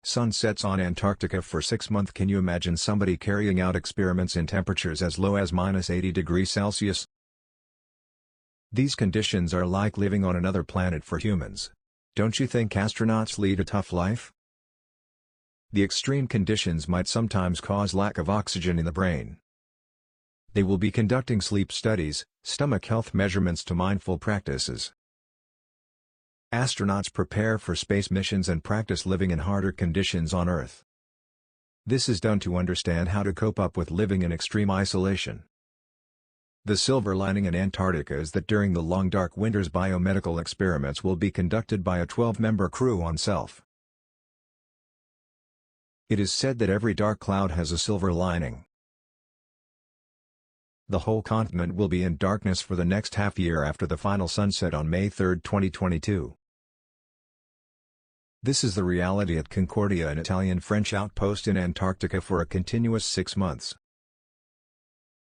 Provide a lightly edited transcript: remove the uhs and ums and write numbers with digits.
Sunsets on Antarctica for 6 months. Can you imagine somebody carrying out experiments in temperatures as low as -80°C? These conditions are like living on another planet for humans. Don't you think astronauts lead a tough life? The extreme conditions might sometimes cause lack of oxygen in the brain. They will be conducting sleep studies, stomach health measurements to mindful practices. Astronauts prepare for space missions and practice living in harder conditions on Earth. This is done to understand how to cope up with living in extreme isolation. The silver lining in Antarctica is that during the long dark winters biomedical experiments will be conducted by a 12-member crew on Self. It is said that every dark cloud has a silver lining. The whole continent will be in darkness for the next half year after the final sunset on May 3, 2022. This is the reality at Concordia, an Italian-French outpost in Antarctica for a continuous 6 months.